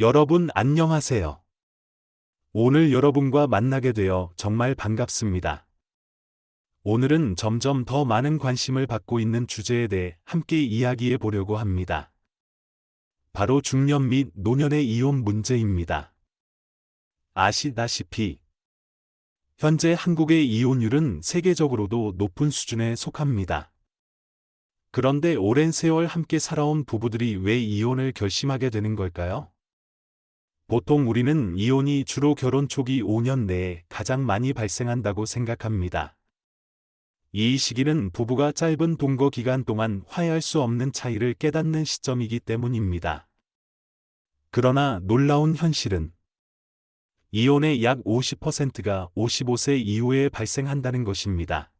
여러분 안녕하세요. 오늘 여러분과 만나게 되어 정말 반갑습니다. 오늘은 점점 더 많은 관심을 받고 있는 주제에 대해 함께 이야기해 보려고 합니다. 바로 중년 및 노년의 이혼 문제입니다. 아시다시피 현재 한국의 이혼율은 세계적으로도 높은 수준에 속합니다. 그런데 오랜 세월 함께 살아온 부부들이 왜 이혼을 결심하게 되는 걸까요? 보통 우리는 이혼이 주로 결혼 초기 5년 내에 가장 많이 발생한다고 생각합니다. 이 시기는 부부가 짧은 동거 기간 동안 화해할 수 없는 차이를 깨닫는 시점이기 때문입니다. 그러나 놀라운 현실은 이혼의 약 50%가 55세 이후에 발생한다는 것입니다.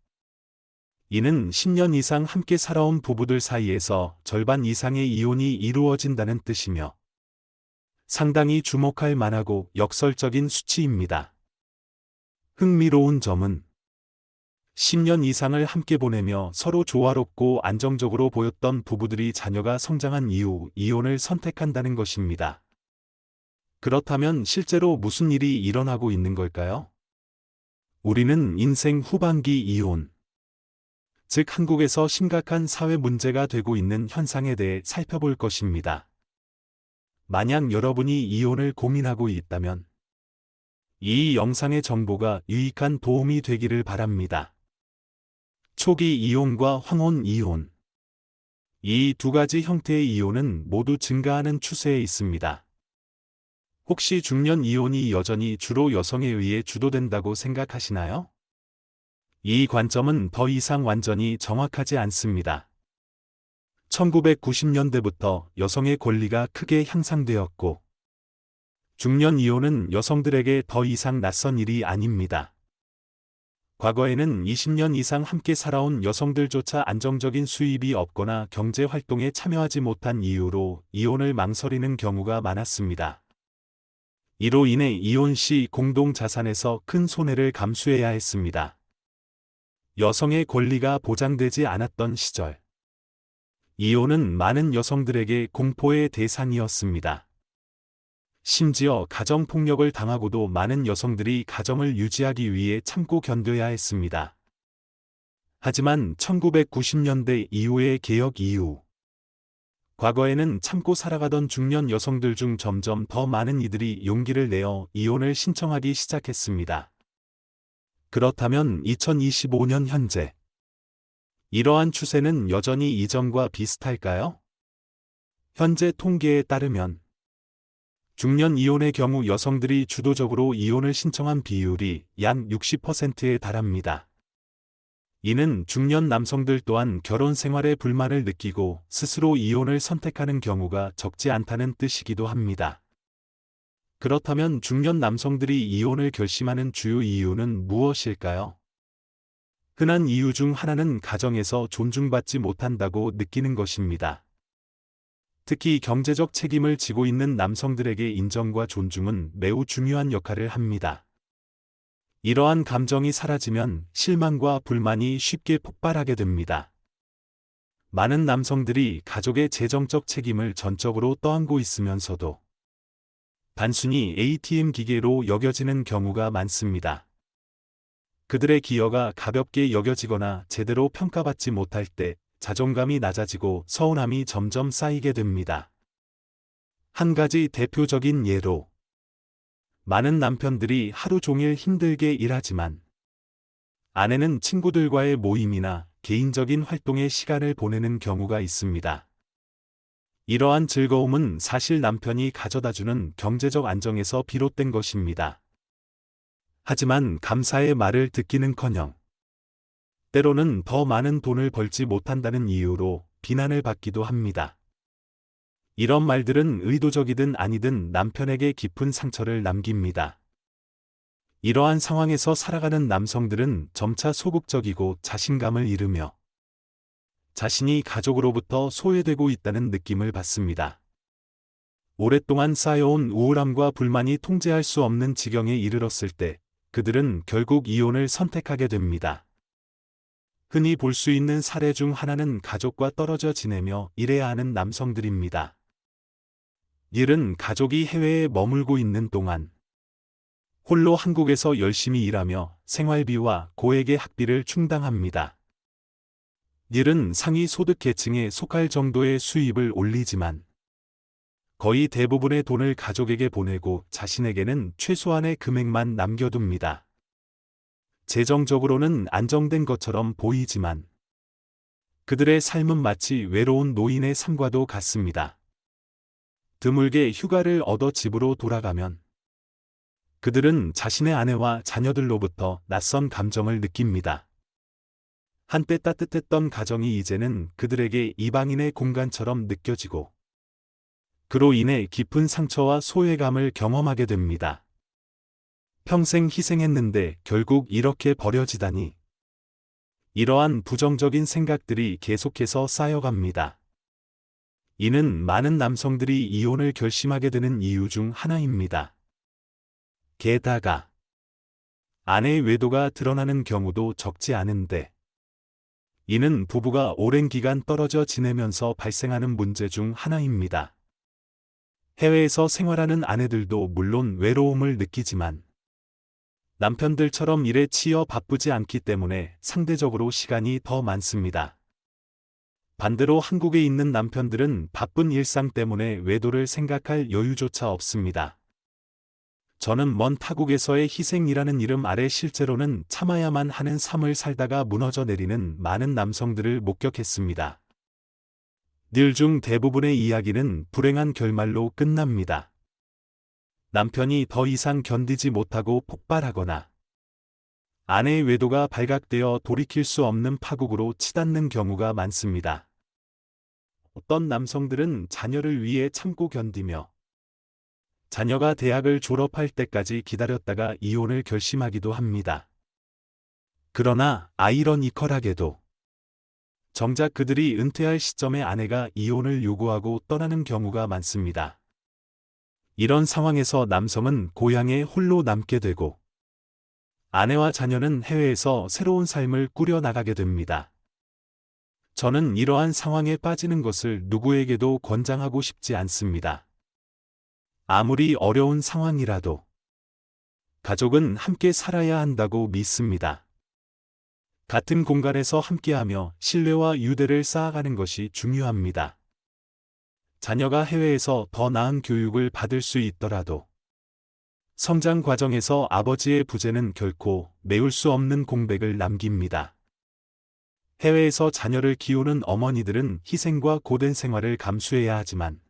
이는 10년 이상 함께 살아온 부부들 사이에서 절반 이상의 이혼이 이루어진다는 뜻이며 상당히 주목할 만하고 역설적인 수치입니다. 흥미로운 점은 10년 이상을 함께 보내며 서로 조화롭고 안정적으로 보였던 부부들이 자녀가 성장한 이후 이혼을 선택한다는 것입니다. 그렇다면 실제로 무슨 일이 일어나고 있는 걸까요? 우리는 인생 후반기 이혼, 즉 한국에서 심각한 사회 문제가 되고 있는 현상에 대해 살펴볼 것입니다. 만약 여러분이 이혼을 고민하고 있다면 이 영상의 정보가 유익한 도움이 되기를 바랍니다. 초기 이혼과 황혼 이혼. 이 두 가지 형태의 이혼은 모두 증가하는 추세에 있습니다. 혹시 중년 이혼이 여전히 주로 여성에 의해 주도된다고 생각하시나요? 이 관점은 더 이상 완전히 정확하지 않습니다. 1990년대부터 여성의 권리가 크게 향상되었고, 중년 이혼은 여성들에게 더 이상 낯선 일이 아닙니다. 과거에는 20년 이상 함께 살아온 여성들조차 안정적인 수입이 없거나 경제 활동에 참여하지 못한 이유로 이혼을 망설이는 경우가 많았습니다. 이로 인해 이혼 시 공동 자산에서 큰 손해를 감수해야 했습니다. 여성의 권리가 보장되지 않았던 시절, 이혼은 많은 여성들에게 공포의 대상이었습니다. 심지어 가정폭력을 당하고도 많은 여성들이 가정을 유지하기 위해 참고 견뎌야 했습니다. 하지만 1990년대 이후의 개혁 이후, 과거에는 참고 살아가던 중년 여성들 중 점점 더 많은 이들이 용기를 내어 이혼을 신청하기 시작했습니다. 그렇다면 2025년 현재, 이러한 추세는 여전히 이전과 비슷할까요? 현재 통계에 따르면 중년 이혼의 경우 여성들이 주도적으로 이혼을 신청한 비율이 약 60%에 달합니다. 이는 중년 남성들 또한 결혼 생활에 불만을 느끼고 스스로 이혼을 선택하는 경우가 적지 않다는 뜻이기도 합니다. 그렇다면 중년 남성들이 이혼을 결심하는 주요 이유는 무엇일까요? 흔한 이유 중 하나는 가정에서 존중받지 못한다고 느끼는 것입니다. 특히 경제적 책임을 지고 있는 남성들에게 인정과 존중은 매우 중요한 역할을 합니다. 이러한 감정이 사라지면 실망과 불만이 쉽게 폭발하게 됩니다. 많은 남성들이 가족의 재정적 책임을 전적으로 떠안고 있으면서도 단순히 ATM 기계로 여겨지는 경우가 많습니다. 그들의 기여가 가볍게 여겨지거나 제대로 평가받지 못할 때 자존감이 낮아지고 서운함이 점점 쌓이게 됩니다. 한 가지 대표적인 예로, 많은 남편들이 하루 종일 힘들게 일하지만 아내는 친구들과의 모임이나 개인적인 활동에 시간을 보내는 경우가 있습니다. 이러한 즐거움은 사실 남편이 가져다주는 경제적 안정에서 비롯된 것입니다. 하지만 감사의 말을 듣기는커녕 때로는 더 많은 돈을 벌지 못한다는 이유로 비난을 받기도 합니다. 이런 말들은 의도적이든 아니든 남편에게 깊은 상처를 남깁니다. 이러한 상황에서 살아가는 남성들은 점차 소극적이고 자신감을 잃으며 자신이 가족으로부터 소외되고 있다는 느낌을 받습니다. 오랫동안 쌓여온 우울함과 불만이 통제할 수 없는 지경에 이르렀을 때 그들은 결국 이혼을 선택하게 됩니다. 흔히 볼 수 있는 사례 중 하나는 가족과 떨어져 지내며 일해야 하는 남성들입니다. 일은 가족이 해외에 머물고 있는 동안 홀로 한국에서 열심히 일하며 생활비와 고액의 학비를 충당합니다. 일은 상위 소득 계층에 속할 정도의 수입을 올리지만 거의 대부분의 돈을 가족에게 보내고 자신에게는 최소한의 금액만 남겨둡니다. 재정적으로는 안정된 것처럼 보이지만 그들의 삶은 마치 외로운 노인의 삶과도 같습니다. 드물게 휴가를 얻어 집으로 돌아가면 그들은 자신의 아내와 자녀들로부터 낯선 감정을 느낍니다. 한때 따뜻했던 가정이 이제는 그들에게 이방인의 공간처럼 느껴지고 그로 인해 깊은 상처와 소외감을 경험하게 됩니다. 평생 희생했는데 결국 이렇게 버려지다니. 이러한 부정적인 생각들이 계속해서 쌓여갑니다. 이는 많은 남성들이 이혼을 결심하게 되는 이유 중 하나입니다. 게다가 아내의 외도가 드러나는 경우도 적지 않은데 이는 부부가 오랜 기간 떨어져 지내면서 발생하는 문제 중 하나입니다. 해외에서 생활하는 아내들도 물론 외로움을 느끼지만 남편들처럼 일에 치여 바쁘지 않기 때문에 상대적으로 시간이 더 많습니다. 반대로 한국에 있는 남편들은 바쁜 일상 때문에 외도를 생각할 여유조차 없습니다. 저는 먼 타국에서의 희생이라는 이름 아래 실제로는 참아야만 하는 삶을 살다가 무너져 내리는 많은 남성들을 목격했습니다. 일 중 대부분의 이야기는 불행한 결말로 끝납니다. 남편이 더 이상 견디지 못하고 폭발하거나 아내의 외도가 발각되어 돌이킬 수 없는 파국으로 치닫는 경우가 많습니다. 어떤 남성들은 자녀를 위해 참고 견디며 자녀가 대학을 졸업할 때까지 기다렸다가 이혼을 결심하기도 합니다. 그러나 아이러니컬하게도 정작 그들이 은퇴할 시점에 아내가 이혼을 요구하고 떠나는 경우가 많습니다. 이런 상황에서 남성은 고향에 홀로 남게 되고 아내와 자녀는 해외에서 새로운 삶을 꾸려나가게 됩니다. 저는 이러한 상황에 빠지는 것을 누구에게도 권장하고 싶지 않습니다. 아무리 어려운 상황이라도 가족은 함께 살아야 한다고 믿습니다. 같은 공간에서 함께하며 신뢰와 유대를 쌓아가는 것이 중요합니다. 자녀가 해외에서 더 나은 교육을 받을 수 있더라도 성장 과정에서 아버지의 부재는 결코 메울 수 없는 공백을 남깁니다. 해외에서 자녀를 키우는 어머니들은 희생과 고된 생활을 감수해야 하지만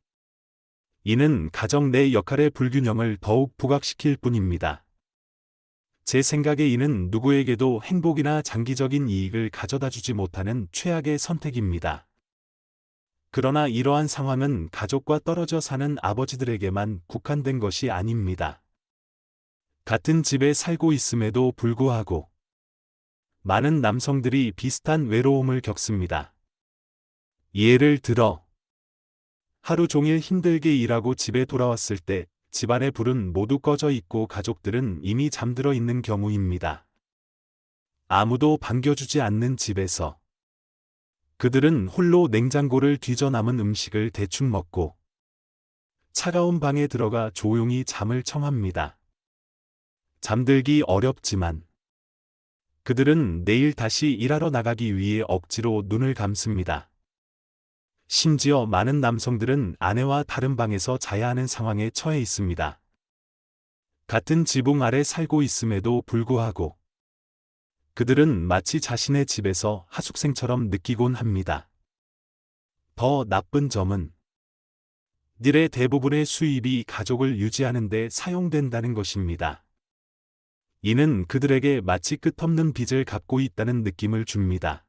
이는 가정 내 역할의 불균형을 더욱 부각시킬 뿐입니다. 제 생각에 이는 누구에게도 행복이나 장기적인 이익을 가져다 주지 못하는 최악의 선택입니다. 그러나 이러한 상황은 가족과 떨어져 사는 아버지들에게만 국한된 것이 아닙니다. 같은 집에 살고 있음에도 불구하고 많은 남성들이 비슷한 외로움을 겪습니다. 예를 들어 하루 종일 힘들게 일하고 집에 돌아왔을 때 집안의 불은 모두 꺼져 있고 가족들은 이미 잠들어 있는 경우입니다. 아무도 반겨주지 않는 집에서 그들은 홀로 냉장고를 뒤져 남은 음식을 대충 먹고 차가운 방에 들어가 조용히 잠을 청합니다. 잠들기 어렵지만 그들은 내일 다시 일하러 나가기 위해 억지로 눈을 감습니다. 심지어 많은 남성들은 아내와 다른 방에서 자야 하는 상황에 처해 있습니다. 같은 지붕 아래 살고 있음에도 불구하고 그들은 마치 자신의 집에서 하숙생처럼 느끼곤 합니다. 더 나쁜 점은 일의 대부분의 수입이 가족을 유지하는 데 사용된다는 것입니다. 이는 그들에게 마치 끝없는 빚을 갚고 있다는 느낌을 줍니다.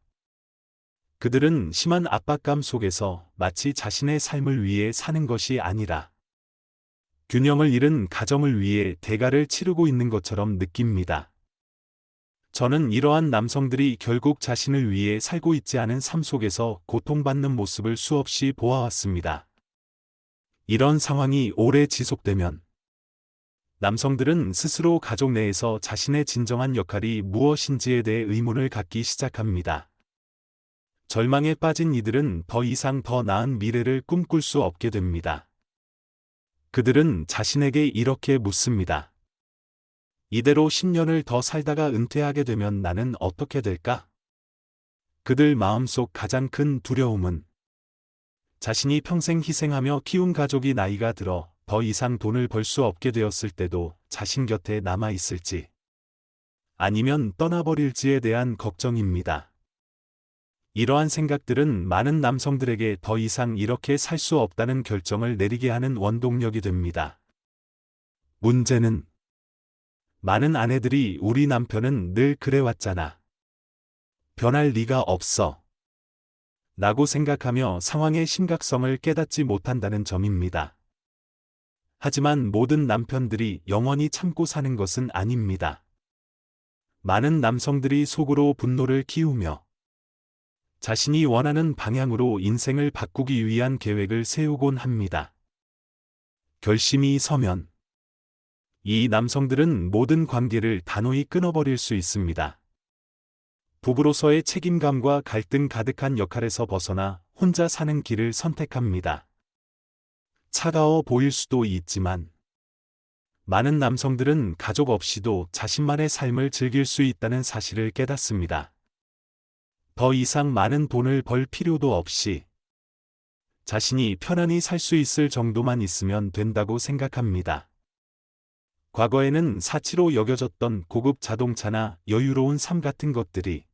그들은 심한 압박감 속에서 마치 자신의 삶을 위해 사는 것이 아니라 균형을 잃은 가정을 위해 대가를 치르고 있는 것처럼 느낍니다. 저는 이러한 남성들이 결국 자신을 위해 살고 있지 않은 삶 속에서 고통받는 모습을 수없이 보아왔습니다. 이런 상황이 오래 지속되면 남성들은 스스로 가족 내에서 자신의 진정한 역할이 무엇인지에 대해 의문을 갖기 시작합니다. 절망에 빠진 이들은 더 이상 더 나은 미래를 꿈꿀 수 없게 됩니다. 그들은 자신에게 이렇게 묻습니다. 이대로 10년을 더 살다가 은퇴하게 되면 나는 어떻게 될까? 그들 마음속 가장 큰 두려움은 자신이 평생 희생하며 키운 가족이 나이가 들어 더 이상 돈을 벌 수 없게 되었을 때도 자신 곁에 남아 있을지, 아니면 떠나버릴지에 대한 걱정입니다. 이러한 생각들은 많은 남성들에게 더 이상 이렇게 살 수 없다는 결정을 내리게 하는 원동력이 됩니다. 문제는 많은 아내들이 우리 남편은 늘 그래왔잖아. 변할 리가 없어. 라고 생각하며 상황의 심각성을 깨닫지 못한다는 점입니다. 하지만 모든 남편들이 영원히 참고 사는 것은 아닙니다. 많은 남성들이 속으로 분노를 키우며 자신이 원하는 방향으로 인생을 바꾸기 위한 계획을 세우곤 합니다. 결심이 서면 이 남성들은 모든 관계를 단호히 끊어버릴 수 있습니다. 부부로서의 책임감과 갈등 가득한 역할에서 벗어나 혼자 사는 길을 선택합니다. 차가워 보일 수도 있지만 많은 남성들은 가족 없이도 자신만의 삶을 즐길 수 있다는 사실을 깨닫습니다. 더 이상 많은 돈을 벌 필요도 없이 자신이 편안히 살 수 있을 정도만 있으면 된다고 생각합니다. 과거에는 사치로 여겨졌던 고급 자동차나 여유로운 삶 같은 것들이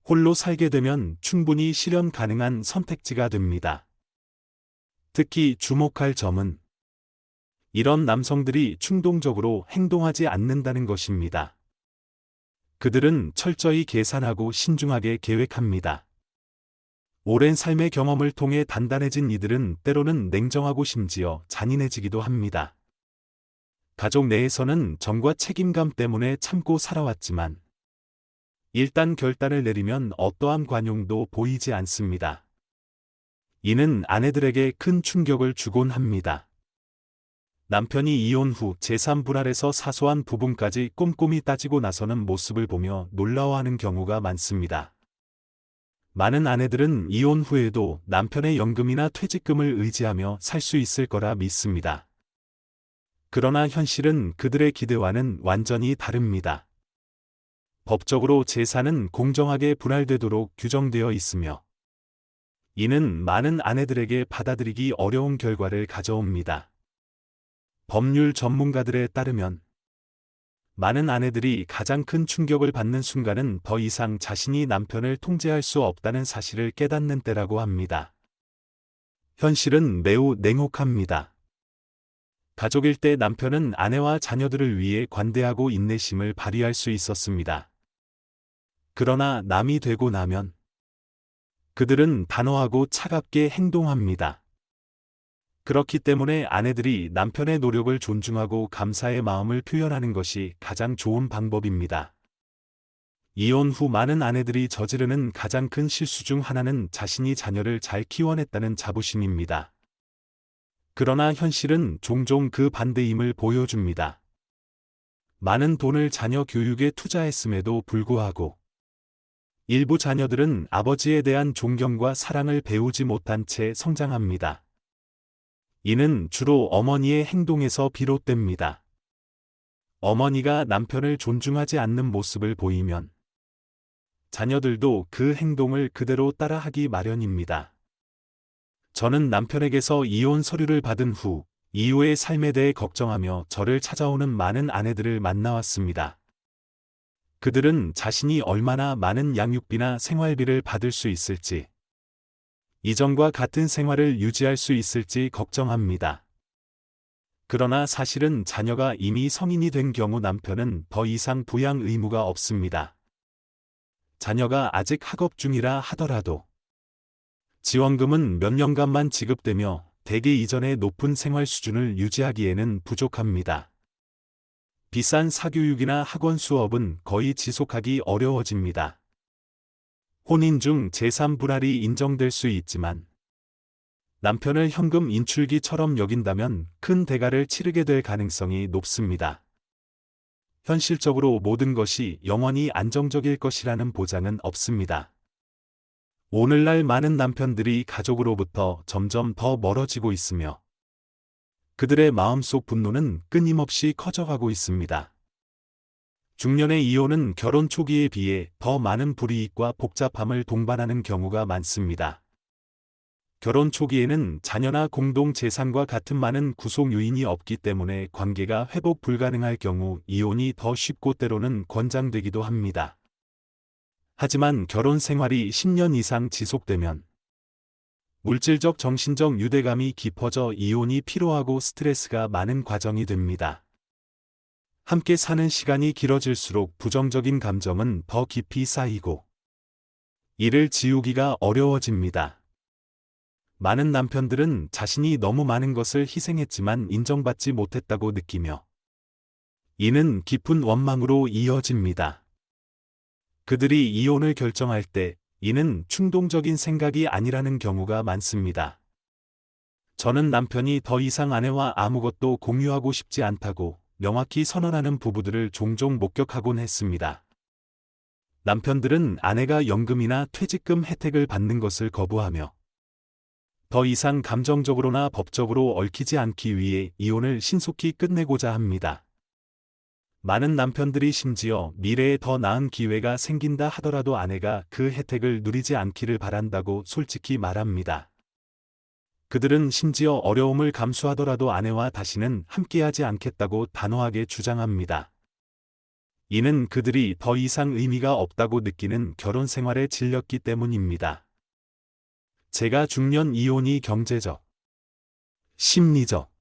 홀로 살게 되면 충분히 실현 가능한 선택지가 됩니다. 특히 주목할 점은 이런 남성들이 충동적으로 행동하지 않는다는 것입니다. 그들은 철저히 계산하고 신중하게 계획합니다. 오랜 삶의 경험을 통해 단단해진 이들은 때로는 냉정하고 심지어 잔인해지기도 합니다. 가족 내에서는 정과 책임감 때문에 참고 살아왔지만 일단 결단을 내리면 어떠한 관용도 보이지 않습니다. 이는 아내들에게 큰 충격을 주곤 합니다. 남편이 이혼 후 재산 분할에서 사소한 부분까지 꼼꼼히 따지고 나서는 모습을 보며 놀라워하는 경우가 많습니다. 많은 아내들은 이혼 후에도 남편의 연금이나 퇴직금을 의지하며 살 수 있을 거라 믿습니다. 그러나 현실은 그들의 기대와는 완전히 다릅니다. 법적으로 재산은 공정하게 분할되도록 규정되어 있으며 이는 많은 아내들에게 받아들이기 어려운 결과를 가져옵니다. 법률 전문가들에 따르면 많은 아내들이 가장 큰 충격을 받는 순간은 더 이상 자신이 남편을 통제할 수 없다는 사실을 깨닫는 때라고 합니다. 현실은 매우 냉혹합니다. 가족일 때 남편은 아내와 자녀들을 위해 관대하고 인내심을 발휘할 수 있었습니다. 그러나 남이 되고 나면 그들은 단호하고 차갑게 행동합니다. 그렇기 때문에 아내들이 남편의 노력을 존중하고 감사의 마음을 표현하는 것이 가장 좋은 방법입니다. 이혼 후 많은 아내들이 저지르는 가장 큰 실수 중 하나는 자신이 자녀를 잘 키워냈다는 자부심입니다. 그러나 현실은 종종 그 반대임을 보여줍니다. 많은 돈을 자녀 교육에 투자했음에도 불구하고 일부 자녀들은 아버지에 대한 존경과 사랑을 배우지 못한 채 성장합니다. 이는 주로 어머니의 행동에서 비롯됩니다. 어머니가 남편을 존중하지 않는 모습을 보이면 자녀들도 그 행동을 그대로 따라하기 마련입니다. 저는 남편에게서 이혼 서류를 받은 후 이후의 삶에 대해 걱정하며 저를 찾아오는 많은 아내들을 만나왔습니다. 그들은 자신이 얼마나 많은 양육비나 생활비를 받을 수 있을지, 이전과 같은 생활을 유지할 수 있을지 걱정합니다. 그러나 사실은 자녀가 이미 성인이 된 경우 남편은 더 이상 부양 의무가 없습니다. 자녀가 아직 학업 중이라 하더라도 지원금은 몇 년간만 지급되며 대개 이전의 높은 생활 수준을 유지하기에는 부족합니다. 비싼 사교육이나 학원 수업은 거의 지속하기 어려워집니다. 혼인 중 재산 분할이 인정될 수 있지만 남편을 현금 인출기처럼 여긴다면 큰 대가를 치르게 될 가능성이 높습니다. 현실적으로 모든 것이 영원히 안정적일 것이라는 보장은 없습니다. 오늘날 많은 남편들이 가족으로부터 점점 더 멀어지고 있으며 그들의 마음속 분노는 끊임없이 커져가고 있습니다. 중년의 이혼은 결혼 초기에 비해 더 많은 불이익과 복잡함을 동반하는 경우가 많습니다. 결혼 초기에는 자녀나 공동 재산과 같은 많은 구속 요인이 없기 때문에 관계가 회복 불가능할 경우 이혼이 더 쉽고 때로는 권장되기도 합니다. 하지만 결혼 생활이 10년 이상 지속되면 물질적 정신적 유대감이 깊어져 이혼이 필요하고 스트레스가 많은 과정이 됩니다. 함께 사는 시간이 길어질수록 부정적인 감정은 더 깊이 쌓이고 이를 지우기가 어려워집니다. 많은 남편들은 자신이 너무 많은 것을 희생했지만 인정받지 못했다고 느끼며 이는 깊은 원망으로 이어집니다. 그들이 이혼을 결정할 때 이는 충동적인 생각이 아니라는 경우가 많습니다. 저는 남편이 더 이상 아내와 아무것도 공유하고 싶지 않다고 명확히 선언하는 부부들을 종종 목격하곤 했습니다. 남편들은 아내가 연금이나 퇴직금 혜택을 받는 것을 거부하며 더 이상 감정적으로나 법적으로 얽히지 않기 위해 이혼을 신속히 끝내고자 합니다. 많은 남편들이 심지어 미래에 더 나은 기회가 생긴다 하더라도 아내가 그 혜택을 누리지 않기를 바란다고 솔직히 말합니다. 그들은 심지어 어려움을 감수하더라도 아내와 다시는 함께하지 않겠다고 단호하게 주장합니다. 이는 그들이 더 이상 의미가 없다고 느끼는 결혼 생활에 질렸기 때문입니다. 제가 중년 이혼이 경제적, 심리적,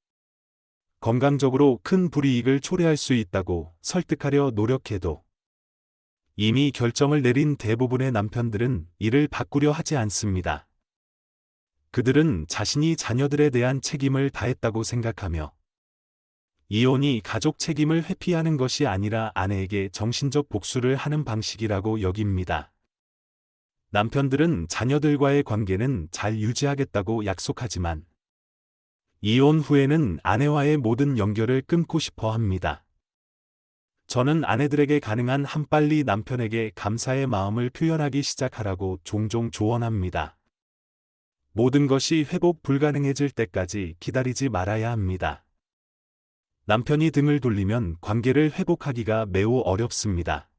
건강적으로 큰 불이익을 초래할 수 있다고 설득하려 노력해도 이미 결정을 내린 대부분의 남편들은 이를 바꾸려 하지 않습니다. 그들은 자신이 자녀들에 대한 책임을 다했다고 생각하며 이혼이 가족 책임을 회피하는 것이 아니라 아내에게 정신적 복수를 하는 방식이라고 여깁니다. 남편들은 자녀들과의 관계는 잘 유지하겠다고 약속하지만 이혼 후에는 아내와의 모든 연결을 끊고 싶어 합니다. 저는 아내들에게 가능한 한 빨리 남편에게 감사의 마음을 표현하기 시작하라고 종종 조언합니다. 모든 것이 회복 불가능해질 때까지 기다리지 말아야 합니다. 남편이 등을 돌리면 관계를 회복하기가 매우 어렵습니다.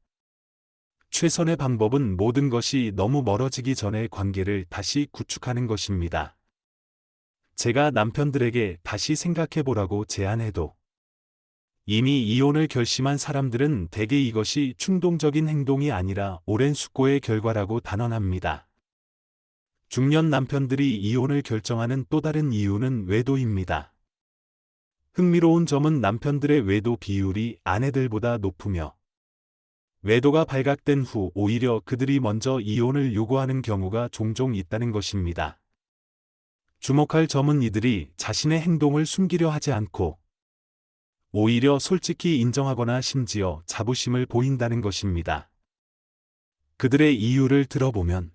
최선의 방법은 모든 것이 너무 멀어지기 전에 관계를 다시 구축하는 것입니다. 제가 남편들에게 다시 생각해보라고 제안해도 이미 이혼을 결심한 사람들은 대개 이것이 충동적인 행동이 아니라 오랜 숙고의 결과라고 단언합니다. 중년 남편들이 이혼을 결정하는 또 다른 이유는 외도입니다. 흥미로운 점은 남편들의 외도 비율이 아내들보다 높으며 외도가 발각된 후 오히려 그들이 먼저 이혼을 요구하는 경우가 종종 있다는 것입니다. 주목할 점은 이들이 자신의 행동을 숨기려 하지 않고 오히려 솔직히 인정하거나 심지어 자부심을 보인다는 것입니다. 그들의 이유를 들어보면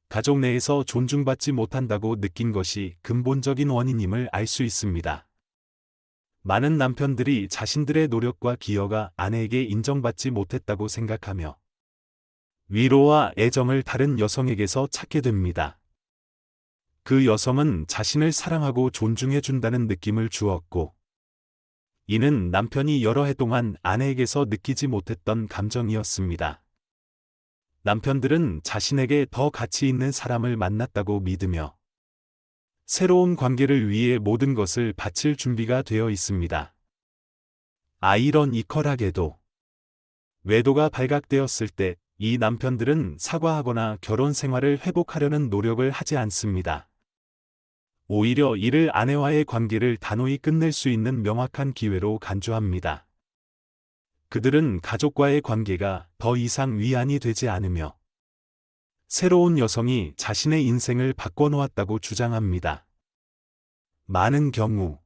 가족 내에서 존중받지 못한다고 느낀 것이 근본적인 원인임을 알 수 있습니다. 많은 남편들이 자신들의 노력과 기여가 아내에게 인정받지 못했다고 생각하며 위로와 애정을 다른 여성에게서 찾게 됩니다. 그 여성은 자신을 사랑하고 존중해준다는 느낌을 주었고, 이는 남편이 여러 해 동안 아내에게서 느끼지 못했던 감정이었습니다. 남편들은 자신에게 더 가치 있는 사람을 만났다고 믿으며, 새로운 관계를 위해 모든 것을 바칠 준비가 되어 있습니다. 아이러니컬하게도, 외도가 발각되었을 때 이 남편들은 사과하거나 결혼 생활을 회복하려는 노력을 하지 않습니다. 오히려 이를 아내와의 관계를 단호히 끝낼 수 있는 명확한 기회로 간주합니다. 그들은 가족과의 관계가 더 이상 위안이 되지 않으며 새로운 여성이 자신의 인생을 바꿔놓았다고 주장합니다. 많은 경우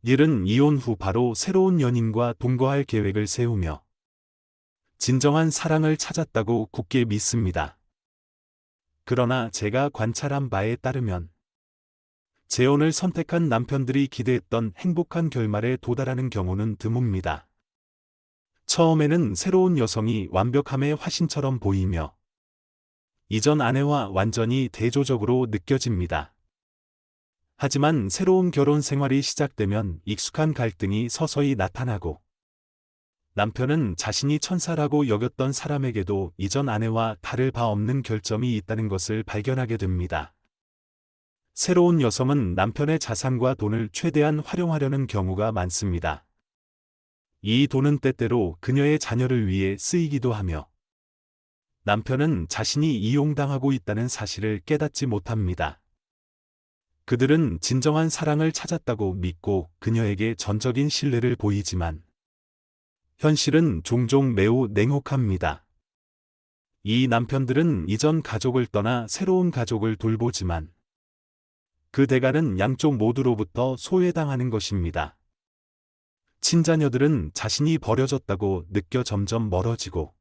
이들은 이혼 후 바로 새로운 연인과 동거할 계획을 세우며 진정한 사랑을 찾았다고 굳게 믿습니다. 그러나 제가 관찰한 바에 따르면 재혼을 선택한 남편들이 기대했던 행복한 결말에 도달하는 경우는 드뭅니다. 처음에는 새로운 여성이 완벽함의 화신처럼 보이며 이전 아내와 완전히 대조적으로 느껴집니다. 하지만 새로운 결혼 생활이 시작되면 익숙한 갈등이 서서히 나타나고 남편은 자신이 천사라고 여겼던 사람에게도 이전 아내와 다를 바 없는 결점이 있다는 것을 발견하게 됩니다. 새로운 여성은 남편의 자산과 돈을 최대한 활용하려는 경우가 많습니다. 이 돈은 때때로 그녀의 자녀를 위해 쓰이기도 하며 남편은 자신이 이용당하고 있다는 사실을 깨닫지 못합니다. 그들은 진정한 사랑을 찾았다고 믿고 그녀에게 전적인 신뢰를 보이지만 현실은 종종 매우 냉혹합니다. 이 남편들은 이전 가족을 떠나 새로운 가족을 돌보지만 그 대가는 양쪽 모두로부터 소외당하는 것입니다. 친자녀들은 자신이 버려졌다고 느껴 점점 멀어지고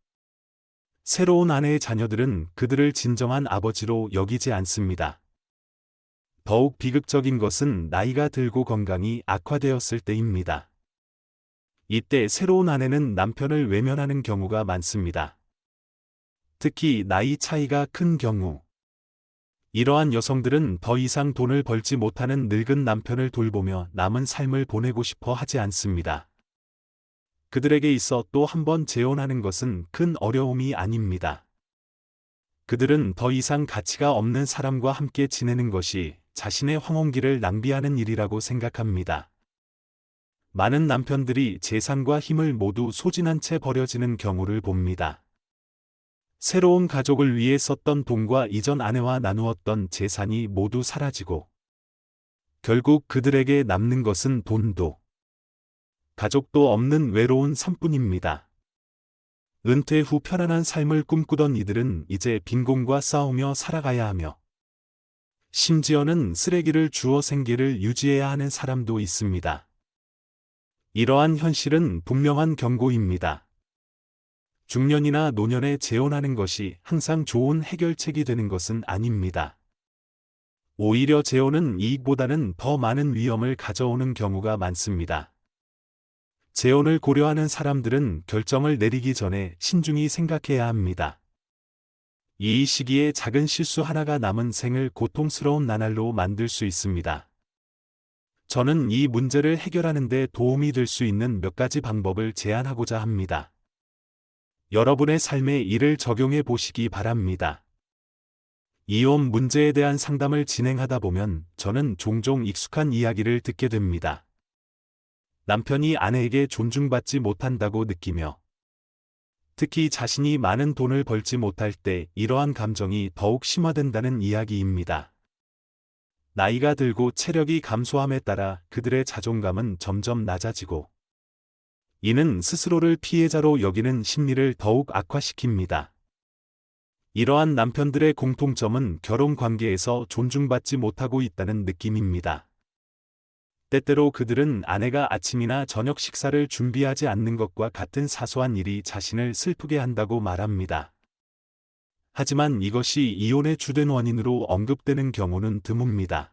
새로운 아내의 자녀들은 그들을 진정한 아버지로 여기지 않습니다. 더욱 비극적인 것은 나이가 들고 건강이 악화되었을 때입니다. 이때 새로운 아내는 남편을 외면하는 경우가 많습니다. 특히 나이 차이가 큰 경우. 이러한 여성들은 더 이상 돈을 벌지 못하는 늙은 남편을 돌보며 남은 삶을 보내고 싶어 하지 않습니다. 그들에게 있어 또 한 번 재혼하는 것은 큰 어려움이 아닙니다. 그들은 더 이상 가치가 없는 사람과 함께 지내는 것이 자신의 황혼기를 낭비하는 일이라고 생각합니다. 많은 남편들이 재산과 힘을 모두 소진한 채 버려지는 경우를 봅니다. 새로운 가족을 위해 썼던 돈과 이전 아내와 나누었던 재산이 모두 사라지고 결국 그들에게 남는 것은 돈도 가족도 없는 외로운 삶뿐입니다. 은퇴 후 편안한 삶을 꿈꾸던 이들은 이제 빈곤과 싸우며 살아가야 하며 심지어는 쓰레기를 주워 생계를 유지해야 하는 사람도 있습니다. 이러한 현실은 분명한 경고입니다. 중년이나 노년에 재혼하는 것이 항상 좋은 해결책이 되는 것은 아닙니다. 오히려 재혼은 이익보다는 더 많은 위험을 가져오는 경우가 많습니다. 재혼을 고려하는 사람들은 결정을 내리기 전에 신중히 생각해야 합니다. 이 시기에 작은 실수 하나가 남은 생을 고통스러운 나날로 만들 수 있습니다. 저는 이 문제를 해결하는 데 도움이 될 수 있는 몇 가지 방법을 제안하고자 합니다. 여러분의 삶에 이를 적용해 보시기 바랍니다. 이혼 문제에 대한 상담을 진행하다 보면 저는 종종 익숙한 이야기를 듣게 됩니다. 남편이 아내에게 존중받지 못한다고 느끼며 특히 자신이 많은 돈을 벌지 못할 때 이러한 감정이 더욱 심화된다는 이야기입니다. 나이가 들고 체력이 감소함에 따라 그들의 자존감은 점점 낮아지고 이는 스스로를 피해자로 여기는 심리를 더욱 악화시킵니다. 이러한 남편들의 공통점은 결혼 관계에서 존중받지 못하고 있다는 느낌입니다. 때때로 그들은 아내가 아침이나 저녁 식사를 준비하지 않는 것과 같은 사소한 일이 자신을 슬프게 한다고 말합니다. 하지만 이것이 이혼의 주된 원인으로 언급되는 경우는 드뭅니다.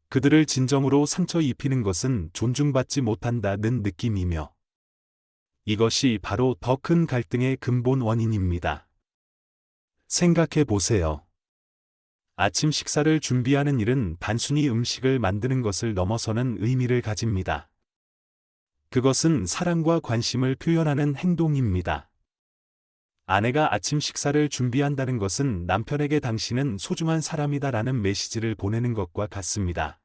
그들을 진정으로 상처 입히는 것은 존중받지 못한다는 느낌이며 이것이 바로 더 큰 갈등의 근본 원인입니다. 생각해 보세요. 아침 식사를 준비하는 일은 단순히 음식을 만드는 것을 넘어서는 의미를 가집니다. 그것은 사랑과 관심을 표현하는 행동입니다. 아내가 아침 식사를 준비한다는 것은 남편에게 당신은 소중한 사람이다라는 메시지를 보내는 것과 같습니다.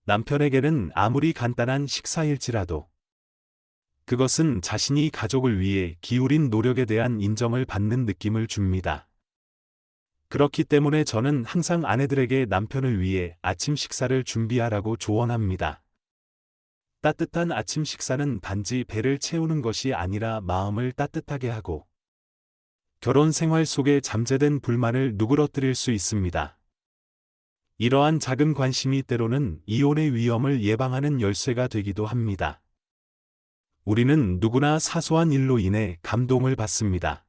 남편에게는 아무리 간단한 식사일지라도 그것은 자신이 가족을 위해 기울인 노력에 대한 인정을 받는 느낌을 줍니다. 그렇기 때문에 저는 항상 아내들에게 남편을 위해 아침 식사를 준비하라고 조언합니다. 따뜻한 아침 식사는 단지 배를 채우는 것이 아니라 마음을 따뜻하게 하고 결혼 생활 속에 잠재된 불만을 누그러뜨릴 수 있습니다. 이러한 작은 관심이 때로는 이혼의 위험을 예방하는 열쇠가 되기도 합니다. 우리는 누구나 사소한 일로 인해 감동을 받습니다.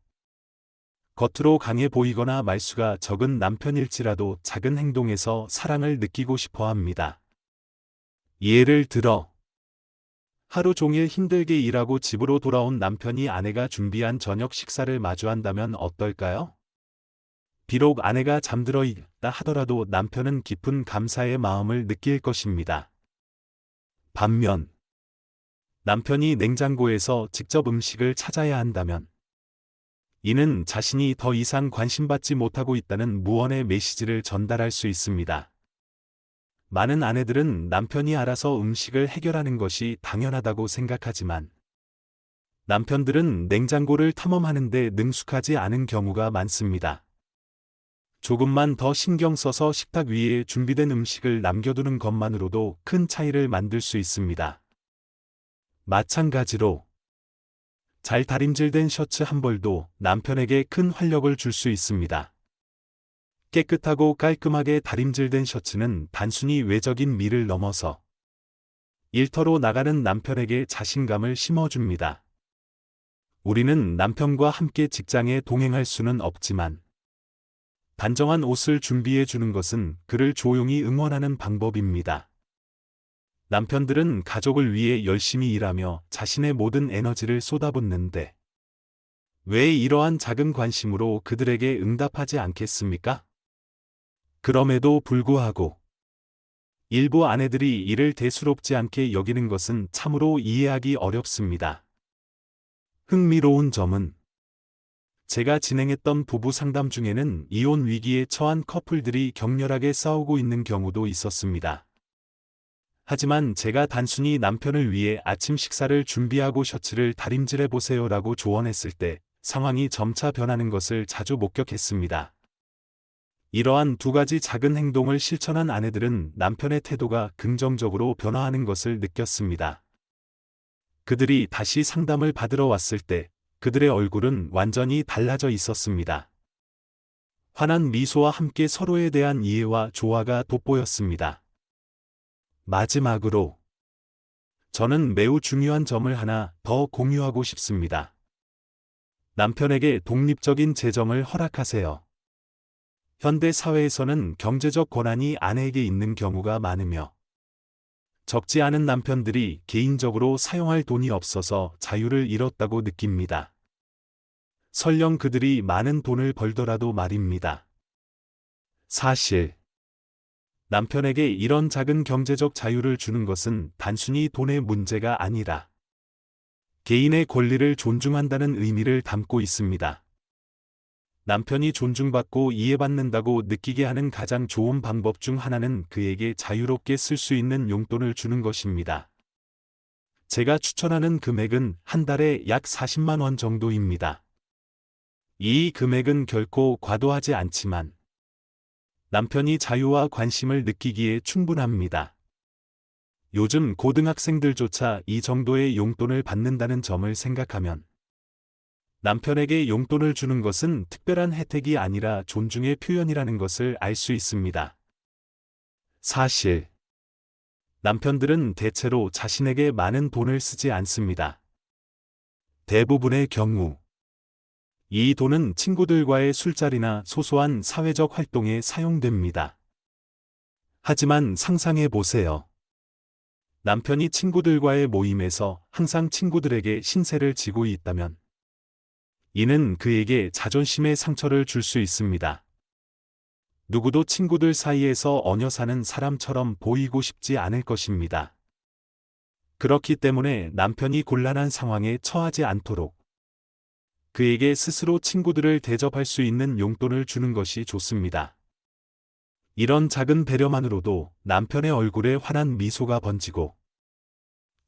겉으로 강해 보이거나 말수가 적은 남편일지라도 작은 행동에서 사랑을 느끼고 싶어 합니다. 예를 들어 하루 종일 힘들게 일하고 집으로 돌아온 남편이 아내가 준비한 저녁 식사를 마주한다면 어떨까요? 비록 아내가 잠들어 있다 하더라도 남편은 깊은 감사의 마음을 느낄 것입니다. 반면 남편이 냉장고에서 직접 음식을 찾아야 한다면 이는 자신이 더 이상 관심받지 못하고 있다는 무언의 메시지를 전달할 수 있습니다. 많은 아내들은 남편이 알아서 음식을 해결하는 것이 당연하다고 생각하지만 남편들은 냉장고를 탐험하는데 능숙하지 않은 경우가 많습니다. 조금만 더 신경 써서 식탁 위에 준비된 음식을 남겨두는 것만으로도 큰 차이를 만들 수 있습니다. 마찬가지로 잘 다림질된 셔츠 한 벌도 남편에게 큰 활력을 줄 수 있습니다. 깨끗하고 깔끔하게 다림질된 셔츠는 단순히 외적인 미를 넘어서 일터로 나가는 남편에게 자신감을 심어줍니다. 우리는 남편과 함께 직장에 동행할 수는 없지만 단정한 옷을 준비해 주는 것은 그를 조용히 응원하는 방법입니다. 남편들은 가족을 위해 열심히 일하며 자신의 모든 에너지를 쏟아붓는데 왜 이러한 작은 관심으로 그들에게 응답하지 않겠습니까? 그럼에도 불구하고 일부 아내들이 이를 대수롭지 않게 여기는 것은 참으로 이해하기 어렵습니다. 흥미로운 점은 제가 진행했던 부부 상담 중에는 이혼 위기에 처한 커플들이 격렬하게 싸우고 있는 경우도 있었습니다. 하지만 제가 단순히 남편을 위해 아침 식사를 준비하고 셔츠를 다림질해 보세요라고 조언했을 때 상황이 점차 변하는 것을 자주 목격했습니다. 이러한 두 가지 작은 행동을 실천한 아내들은 남편의 태도가 긍정적으로 변화하는 것을 느꼈습니다. 그들이 다시 상담을 받으러 왔을 때 그들의 얼굴은 완전히 달라져 있었습니다. 환한 미소와 함께 서로에 대한 이해와 조화가 돋보였습니다. 마지막으로 저는 매우 중요한 점을 하나 더 공유하고 싶습니다. 남편에게 독립적인 재정을 허락하세요. 현대 사회에서는 경제적 권한이 아내에게 있는 경우가 많으며 적지 않은 남편들이 개인적으로 사용할 돈이 없어서 자유를 잃었다고 느낍니다. 설령 그들이 많은 돈을 벌더라도 말입니다. 사실 남편에게 이런 작은 경제적 자유를 주는 것은 단순히 돈의 문제가 아니라 개인의 권리를 존중한다는 의미를 담고 있습니다. 남편이 존중받고 이해받는다고 느끼게 하는 가장 좋은 방법 중 하나는 그에게 자유롭게 쓸 수 있는 용돈을 주는 것입니다. 제가 추천하는 금액은 한 달에 약 40만 원 정도입니다. 이 금액은 결코 과도하지 않지만 남편이 자유와 관심을 느끼기에 충분합니다. 요즘 고등학생들조차 이 정도의 용돈을 받는다는 점을 생각하면 남편에게 용돈을 주는 것은 특별한 혜택이 아니라 존중의 표현이라는 것을 알 수 있습니다. 사실 남편들은 대체로 자신에게 많은 돈을 쓰지 않습니다. 대부분의 경우 이 돈은 친구들과의 술자리나 소소한 사회적 활동에 사용됩니다. 하지만 상상해 보세요. 남편이 친구들과의 모임에서 항상 친구들에게 신세를 지고 있다면 이는 그에게 자존심의 상처를 줄 수 있습니다. 누구도 친구들 사이에서 얹혀 사는 사람처럼 보이고 싶지 않을 것입니다. 그렇기 때문에 남편이 곤란한 상황에 처하지 않도록 그에게 스스로 친구들을 대접할 수 있는 용돈을 주는 것이 좋습니다. 이런 작은 배려만으로도 남편의 얼굴에 환한 미소가 번지고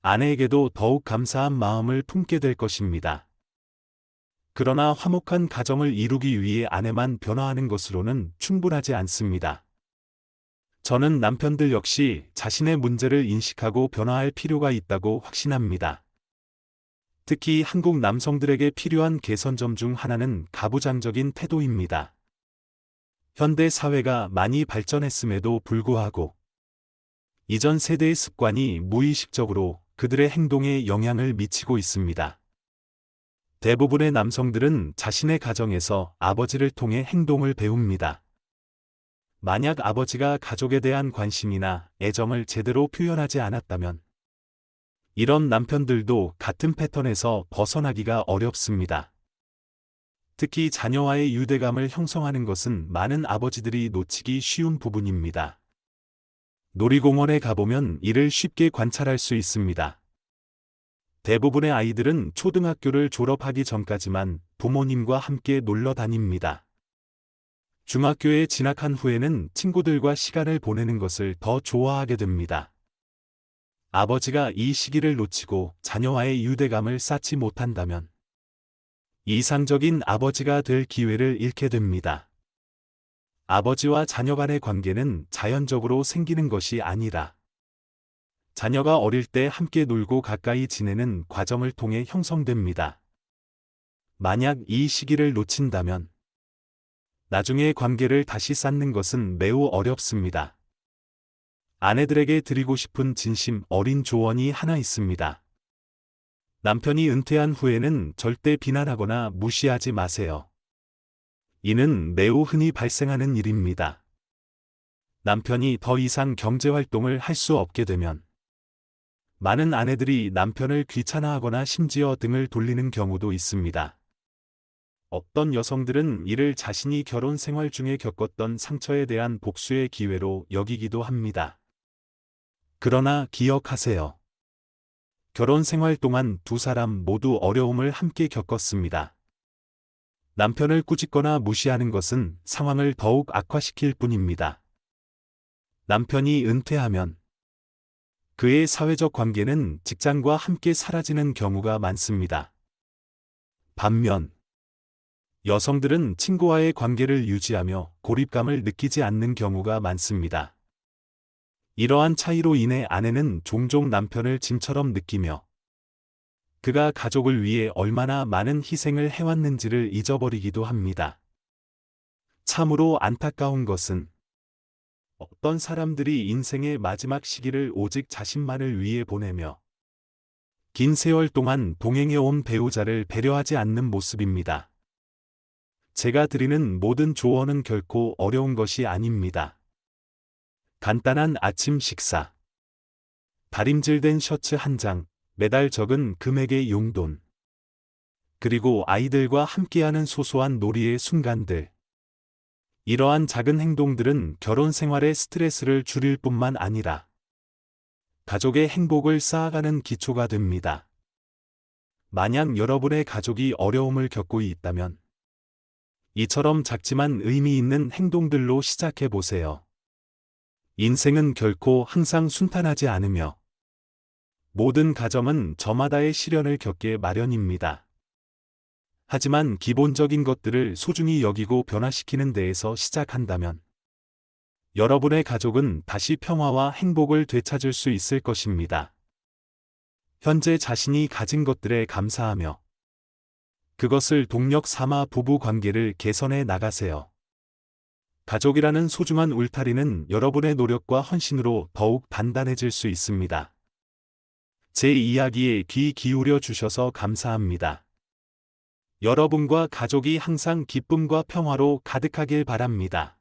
아내에게도 더욱 감사한 마음을 품게 될 것입니다. 그러나 화목한 가정을 이루기 위해 아내만 변화하는 것으로는 충분하지 않습니다. 저는 남편들 역시 자신의 문제를 인식하고 변화할 필요가 있다고 확신합니다. 특히 한국 남성들에게 필요한 개선점 중 하나는 가부장적인 태도입니다. 현대 사회가 많이 발전했음에도 불구하고 이전 세대의 습관이 무의식적으로 그들의 행동에 영향을 미치고 있습니다. 대부분의 남성들은 자신의 가정에서 아버지를 통해 행동을 배웁니다. 만약 아버지가 가족에 대한 관심이나 애정을 제대로 표현하지 않았다면 이런 남편들도 같은 패턴에서 벗어나기가 어렵습니다. 특히 자녀와의 유대감을 형성하는 것은 많은 아버지들이 놓치기 쉬운 부분입니다. 놀이공원에 가보면 이를 쉽게 관찰할 수 있습니다. 대부분의 아이들은 초등학교를 졸업하기 전까지만 부모님과 함께 놀러 다닙니다. 중학교에 진학한 후에는 친구들과 시간을 보내는 것을 더 좋아하게 됩니다. 아버지가 이 시기를 놓치고 자녀와의 유대감을 쌓지 못한다면 이상적인 아버지가 될 기회를 잃게 됩니다. 아버지와 자녀 간의 관계는 자연적으로 생기는 것이 아니라 자녀가 어릴 때 함께 놀고 가까이 지내는 과정을 통해 형성됩니다. 만약 이 시기를 놓친다면 나중에 관계를 다시 쌓는 것은 매우 어렵습니다. 아내들에게 드리고 싶은 진심 어린 조언이 하나 있습니다. 남편이 은퇴한 후에는 절대 비난하거나 무시하지 마세요. 이는 매우 흔히 발생하는 일입니다. 남편이 더 이상 경제활동을 할 수 없게 되면 많은 아내들이 남편을 귀찮아하거나 심지어 등을 돌리는 경우도 있습니다. 어떤 여성들은 이를 자신이 결혼 생활 중에 겪었던 상처에 대한 복수의 기회로 여기기도 합니다. 그러나 기억하세요. 결혼 생활 동안 두 사람 모두 어려움을 함께 겪었습니다. 남편을 꾸짖거나 무시하는 것은 상황을 더욱 악화시킬 뿐입니다. 남편이 은퇴하면 그의 사회적 관계는 직장과 함께 사라지는 경우가 많습니다. 반면 여성들은 친구와의 관계를 유지하며 고립감을 느끼지 않는 경우가 많습니다. 이러한 차이로 인해 아내는 종종 남편을 짐처럼 느끼며 그가 가족을 위해 얼마나 많은 희생을 해왔는지를 잊어버리기도 합니다. 참으로 안타까운 것은 어떤 사람들이 인생의 마지막 시기를 오직 자신만을 위해 보내며 긴 세월 동안 동행해온 배우자를 배려하지 않는 모습입니다. 제가 드리는 모든 조언은 결코 어려운 것이 아닙니다. 간단한 아침 식사, 다림질된 셔츠 한 장, 매달 적은 금액의 용돈, 그리고 아이들과 함께하는 소소한 놀이의 순간들. 이러한 작은 행동들은 결혼 생활의 스트레스를 줄일 뿐만 아니라 가족의 행복을 쌓아가는 기초가 됩니다. 만약 여러분의 가족이 어려움을 겪고 있다면 이처럼 작지만 의미 있는 행동들로 시작해 보세요. 인생은 결코 항상 순탄하지 않으며 모든 가정은 저마다의 시련을 겪게 마련입니다. 하지만 기본적인 것들을 소중히 여기고 변화시키는 데에서 시작한다면 여러분의 가족은 다시 평화와 행복을 되찾을 수 있을 것입니다. 현재 자신이 가진 것들에 감사하며 그것을 동력 삼아 부부 관계를 개선해 나가세요. 가족이라는 소중한 울타리는 여러분의 노력과 헌신으로 더욱 단단해질 수 있습니다. 제 이야기에 귀 기울여 주셔서 감사합니다. 여러분과 가족이 항상 기쁨과 평화로 가득하길 바랍니다.